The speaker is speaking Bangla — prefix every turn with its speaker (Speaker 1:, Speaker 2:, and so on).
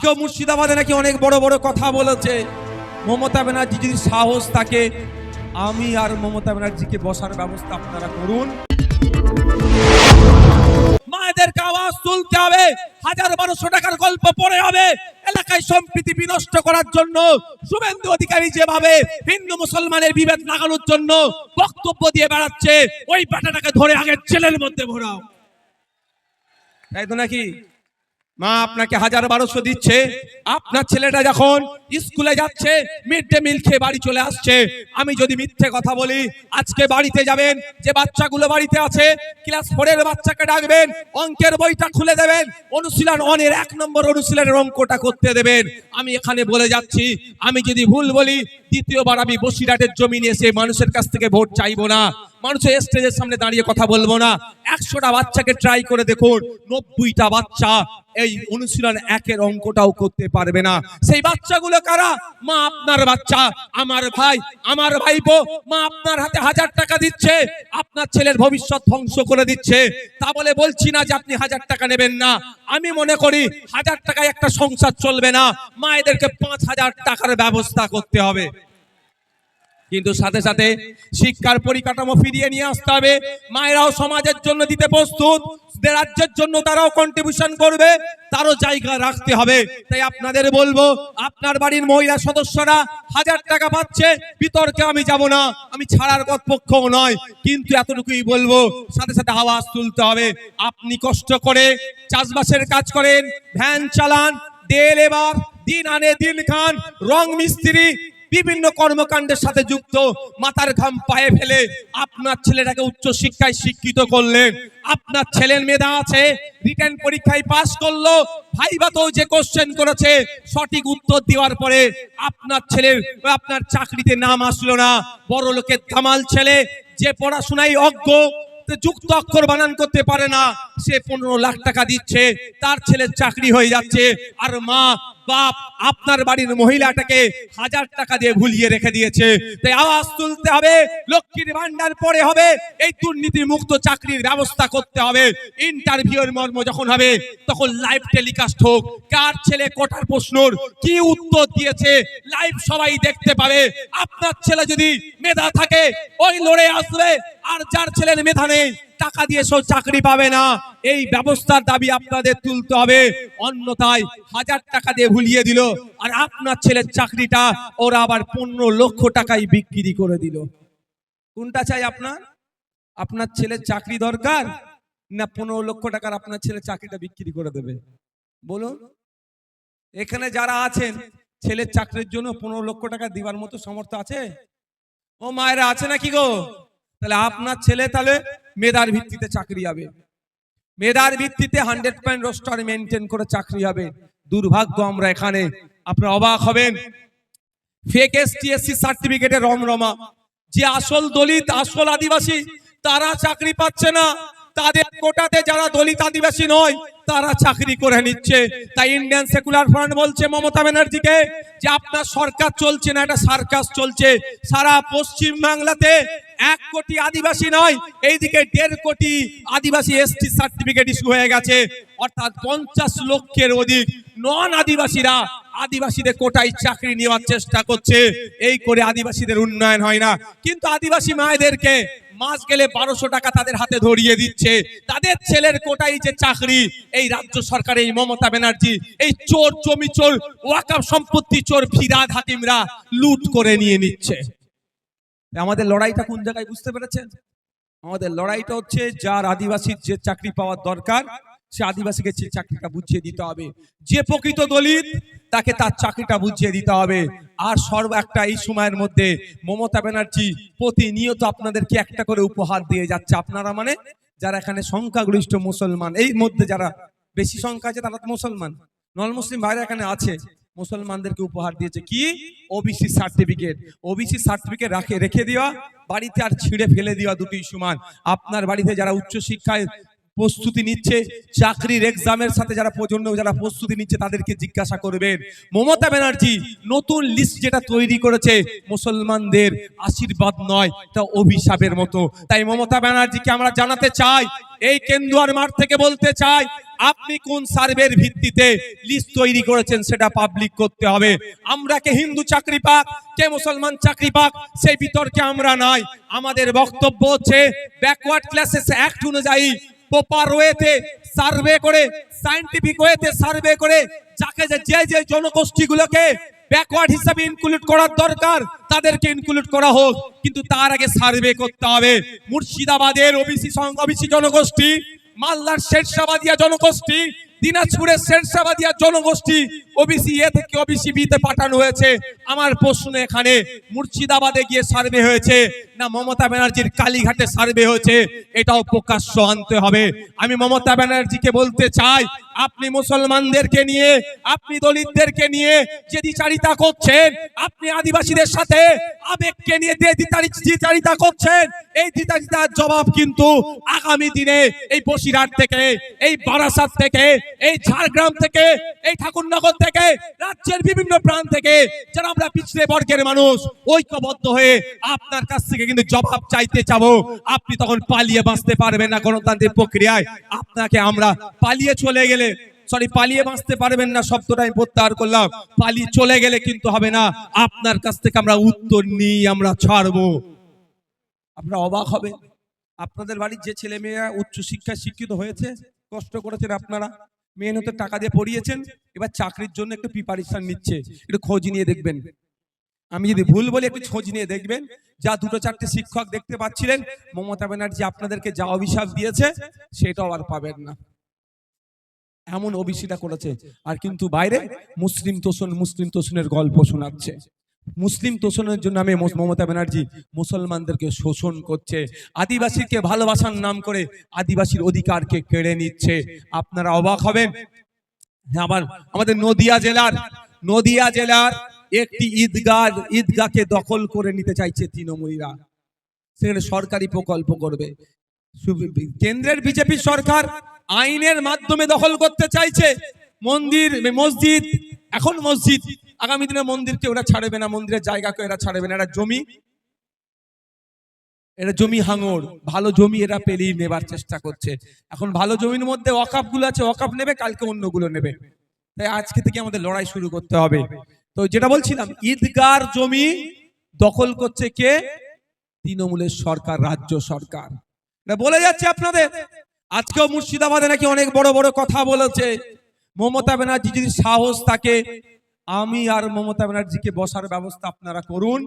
Speaker 1: কেউ মুর্শিদাবাদে নাকি অনেক বড় বড় কথা বলেছে। মমতা ব্যানার্জি যদি সাহস থাকে, আমি আর মমতা ব্যানার্জিকে বসার ব্যবস্থা আপনারা করুন। মায়েদেরকে আওয়াজ তুলতে হবে, ১,০০০-১২০০ টাকার গল্প পড়ে হবে। এলাকায় সম্প্রীতি বিনষ্ট করার জন্য শুভেন্দু অধিকারী যেভাবে হিন্দু মুসলমানের বিভেদ লাগানোর জন্য বক্তব্য দিয়ে বেড়াচ্ছে, ওই ব্যাটাটাকে ধরে আগে জেলের মধ্যে ভরাও। তাই তো নাকি? মা আপনাকে ১,০০০-১২০০ দিচ্ছে, আপনার ছেলেটা যখন স্কুলে যাচ্ছে, মিড ডে মিল খেয়ে বাড়ি চলে আসছে। আমি যদি মিথ্যে কথা বলি, আজকে বাড়িতে যাবেন, যে বাচ্চাগুলো বাড়িতে আছে ক্লাস 4 এর বাচ্চাকে ডাকবেন, অঙ্কের বইটা খুলে দেবেন, অনুশীলন 1 এর 1 নম্বর অনুশীলনের অঙ্কটা করতে দেবেন। আমি এখানে বলে যাচ্ছি, আমি যদি ভুল বলি, দ্বিতীয়বার আমি বসিরহাটের জমিনে এসে মানুষের কাছ থেকে ভোট চাইবো না, মানুষের স্টেজের সামনে দাঁড়িয়ে কথা বলবো না। ১০০টা বাচ্চাকে ট্রাই করে দেখুন, ৯০টা বাচ্চা এই অনুশীলন 1 এর অঙ্কটাও করতে পারবে না। সেই বাচ্চাগুলো কারা? মা আপনার বাচ্চা, আমার ভাই, আমার ভাইপো। মা আপনার হাতে ১০০০ টাকা দিচ্ছে, আপনার ছেলের ভবিষ্যৎ ধ্বংস করে দিচ্ছে। তা বলে বলছি না যে আপনি ১০০০ টাকা নেবেন না। আমি মনে করি ১০০০ টাকায় একটা সংসার চলবে না, মায়েদেরকে ৫,০০০ টাকার ব্যবস্থা করতে হবে। কিন্তু সাথে সাথে শিক্ষার পরিকাঠামো ফিরিয়ে নিয়ে আসতে হবে। মায়েরাও সমাজের জন্য দিতে প্রস্তুত, রাজ্যের জন্য তারাও কন্ট্রিবিউশন করবে, তারও জায়গা রাখতে হবে। তাই আপনাদের বলবো, আপনার বাড়ির মহিলা সদস্যরা ১০০০ টাকা পাচ্ছে, বিতর্কে আমি যাব না, আমি ছাড়ার পক্ষও নয়, কিন্তু এতটুকুই বলবো, সাথে সাথে আওয়াজ তুলতে হবে। আপনি কষ্ট করে চাষবাসের কাজ করেন, ভ্যান চালান, ডে লেবার, দিন আনে দিন খান, রং মিস্ত্রি, বিভিন্ন কর্মকাণ্ডের সাথে যুক্ত, মাথার ঘাম পায়ে ফেলে আপনার ছেলেটাকে উচ্চ শিক্ষায় শিক্ষিত করলেন। আপনার ছেলের মেধা আছে, রিটেন পরীক্ষায় পাস করলো, ভাইভাতেও যে কোশ্চেন করেছে সঠিক উত্তর দেওয়ার পরে আপনার ছেলের আপনার চাকরিতে নাম আসলো না। বড় লোকের ধামাল ছেলে, যে পড়াশোনায় অজ্ঞ, যুক্ত অক্ষর বানান করতে পারে না, সে ১৫ লাখ টাকা দিচ্ছে, তার ছেলের চাকরি হয়ে যাচ্ছে। আর মা বাপ আপনার বাড়ির মহিলাটাকে ১০০০ টাকা দিয়ে ভুলিয়ে রেখে দিয়েছে। তাই আওয়াজ তুলতে হবে, লক্ষ্মীর ভান্ডার পরে হবে, এই দুর্নীতি মুক্ত চাকরির ব্যবস্থা করতে হবে। ইন্টারভিউর মর্ম যখন হবে, তখন লাইভ টেলিকাস্ট হোক, কার ছেলে কোটার প্রশ্নর কি উত্তর দিয়েছে লাইভ সবাই দেখতে পাবে। আপনার ছেলে যদি মেধা থাকে, ওই লড়ে আসবে, আর যার ছেলের মেধা নেই, টাকা দিয়ে সব চাকরি পাবে না। এই ব্যবস্থার দাবি আপনাদের তুলতে হবে। অন্যথায় ১০০০ টাকা দিয়ে ভুলিয়ে দিল, আর আপনার ছেলের চাকরিটা ওরা আবার ১৫ লক্ষ টাকায় বিক্রি করে দিল। কোনটা চাই আপনার? আপনার ছেলের চাকরি দরকার, না ১৫ লক্ষ টাকার আপনার ছেলের চাকরিটা বিক্রি করে দেবে? বলুন। এখানে যারা আছেন, ছেলের চাকরির জন্য ১৫ লক্ষ টাকা দিবার মতো সামর্থ্য আছে? ও মায়েরা আছে নাকি গো? তাহলে আপনার ছেলে তাহলে মেধার ভিত্তিতে চাকরি হবে, মেধার ভিত্তিতে 100% রোস্টার মেনটেন করে চাকরি হবে। দুর্ভাগ্য আমরা এখানে, আপনারা অবাক হবেন, ফেক এসটিএসসি সার্টিফিকেটে রমরমা, যে আসল দলিত আসল আদিবাসী তারা চাকরি পাচ্ছে না, তাদের কোটাতে যারা দলিত আদিবাসী নয় তারা চাকরি করে নিচ্ছে। তাই ইন্ডিয়ান সেকুলার ফ্রন্ট বলছে মমতা ব্যানার্জিকে যে আপনার সরকার চলছে না, এটা সার্কাস চলছে। সারা পশ্চিম বাংলাতে ১ কোটি আদিবাসী নয়, এইদিকে ১.৫ কোটি আদিবাসী এসটি সার্টিফিকেট ইস্যু হয়ে গেছে, অর্থাৎ ৫০ লক্ষের অধিক নন আদিবাসীরা আদিবাসীদের কোটায় চাকরি নেওয়ার চেষ্টা করছে। এই করে আদিবাসীদের উন্নয়ন হয় না। কিন্তু আদিবাসী মায়েদেরকে মাস গেলে ১২০০ টাকা তাদের হাতে ধরিয়ে দিচ্ছে, তাদের ছেলের কোটায় যে চাকরি, এই রাজ্য সরকার, এই মমতা ব্যানার্জি, এই চোর, জমি চোর, ওয়াকফ সম্পত্তি চোর ফিরহাদ হাকিমরা লুট করে নিয়ে নিচ্ছে। আমাদের লড়াইটা কোন জায়গায় বুঝতে পেরেছেন? আমাদের লড়াইটা হচ্ছে, যার আদিবাসীর যে চাকরি পাওয়ার দরকার, সে আদিবাসীকে যে চাকরিটা বুঝিয়ে দিতে হবে, যে প্রকৃত দলিত তাকে তার চাকরিটা বুঝিয়ে দিতে হবে। আর সর্ব একটা, এই সময়ের মধ্যে মমতা ব্যানার্জি প্রতিনিয়ত আপনাদেরকে একটা করে উপহার দিয়ে যাচ্ছে। আপনারা মানে যারা এখানে সংখ্যাগরিষ্ঠ মুসলমান, এই মধ্যে যারা বেশি সংখ্যা আছে তারা তো মুসলমান, নন মুসলিম ভাইরা এখানে আছে, মুসলমানদেরকে উপহার দিয়েছে কি? OBC certificate. ওবিসি সার্টিফিকেট রেখে দেওয়া, বাড়িতে আর ছিঁড়ে ফেলে দেওয়া দুটোই সমান। আপনার বাড়িতে যারা উচ্চ শিক্ষায় প্রস্তুতি নিচ্ছে, চাকরির এক্সামের সাথে যারা প্রস্তুতি নিচ্ছে তাদেরকে জিজ্ঞাসা করবেন। মমতা ব্যানার্জি নতুন লিস্ট যেটা তৈরি করেছে মুসলমানদের আশীর্বাদ নয়, তা অভিশাপের মতো। তাই মমতা ব্যানার্জিকে আমরা জানাতে চাই, এই কেন্দুয়ার মাঠ থেকে বলতে চাই, আপনি কোন সার্ভের ভিত্তিতে লিস্ট তৈরি করেছেন সেটা পাবলিক করতে হবে। আমরা কে হিন্দু চাকরি পাক, কে মুসলমান চাকরি পাক, সেই বিতর্কে আমরা নাই। আমাদের বক্তব্য হচ্ছে ব্যাকওয়ার্ড ক্লাসেস অ্যাক্ট অনুযায়ী প্রপার ওয়েতে সার্ভে করে, সায়েন্টিফিক ওয়েতে সার্ভে করে, যাকে যে জনগোষ্ঠীগুলোকে ব্যাকওয়ার্ড হিসাবে ইনক্লুড করার দরকার তাদেরকে ইনক্লুড করা হোক, কিন্তু তার আগে সার্ভে করতে হবে। মুর্শিদাবাদের ওবিসি জনগোষ্ঠী, মালদার শেরশাবাদিয়া জনগোষ্ঠী, দিনাজপুরের শেরশাবাদিয়া জনগোষ্ঠী ওবিসি এ থেকে ওবিসি বি তে পাঠানো হয়েছে। আমার প্রশ্ন এখানে, মুর্শিদাবাদে গিয়ে সার্ভে হয়েছে না মমতা ব্যানার্জির কালীঘাটে সার্ভে হয়েছে, এটাও প্রকাশ্য আনতে হবে। আমি মমতা ব্যানার্জিকে বলতে চাই, আপনি মুসলমানদেরকে নিয়ে, আপনি দলিতদেরকে নিয়ে যে দ্বিচারিতা করছেন, আপনি আদিবাসীদের সাথে আবেগকে নিয়ে দ্বিচারিতা করছেন, এই দ্বিচারিতার জবাব কিন্তু আগামী দিনে এই বসিরহাট থেকে, এই বারাসাত থেকে, এই ঝাড়গ্রাম থেকে, এই ঠাকুরনগর থেকে, রাজ্যের বিভিন্ন প্রান্ত থেকে যারা আমরা পিছড়ে বর্গের মানুষ ঐক্যবদ্ধ হয়ে আপনার কাছ থেকে কিন্তু জবাব চাইতে চাবো। আপনি তখন পালিয়ে বাঁচতে পারবেন না গণতান্ত্রিক প্রক্রিয়ায়। আপনাকে আমরা পালিয়ে বাঁচতে পারবেন না শব্দটা আমি প্রত্যাহার করলাম। পালিয়ে চলে গেলে কিন্তু হবে না, আপনার কাছ থেকে আমরা উত্তর নিয়ে আমরা ছাড়বো। আপনারা অবাক হবেন, আপনাদের বাড়ির যে ছেলে মেয়েরা উচ্চ শিক্ষায় শিক্ষিত হয়েছে, কষ্ট করেছেন, আপনারা মেহনতের টাকা দিয়ে পড়িয়েছেন, এবার চাকরির জন্য একটু প্রিপারেশন নিচ্ছে, একটু খোঁজ নিয়ে দেখবেন। আমি যদি ভুল বলি একটু খোঁজ নিয়ে দেখবেন। যা দুটো চারটে শিক্ষক দেখতে পাচ্ছিলেন, মমতা ব্যানার্জি আপনাদেরকে যা অভিশাপ দিয়েছে সেটাও আর পাবেন না, এমন ওবিসিটা করেছে। আর কিন্তু বাইরে মুসলিম তোষণের গল্প শোনাচ্ছে। মুসলিম তোষণের জন্য আমি মমতা ব্যানার্জি মুসলমানদেরকে শোষণ করছে, আদিবাসীকে ভালোবাসার নাম করে আদিবাসীর অধিকারকে কেড়ে নিচ্ছে। আপনারা অবাক হবেন। আবার আমাদের নদিয়া জেলার একটি ঈদগাহকে দখল করে নিতে চাইছে তৃণমূলীরা, সেখানে সরকারি প্রকল্প করবে। কেন্দ্রের বিজেপি সরকার আইনের মাধ্যমে দখল করতে চাইছে মসজিদ। এখন মসজিদ, আগামী দিনে মন্দিরকে ওরা ছাড়বে না, মন্দিরের জায়গাকে এরা ছাড়বে না। এরা জমি হাঙর, ভালো জমি এরা পেলেই নেবার চেষ্টা করছে। এখন ভালো জমির মধ্যে ওয়াকফ গুলো আছে, ওয়াকফ নেবে, কালকে অন্যগুলো নেবে। তাই আজকে থেকে আমাদের লড়াই শুরু করতে হবে। তো যেটা বলছিলাম, ঈদগার জমি দখল করছে কে? তৃণমূলের সরকার, রাজ্য সরকার। বলে যাচ্ছে আপনাদের, আজকেও মুর্শিদাবাদে নাকি অনেক বড় বড় কথা বলেছে। মমতা ব্যানার্জি যদি সাহস থাকে, আমি আর মমতা ব্যানার্জিকে বসার ব্যবস্থা আপনারা করুন।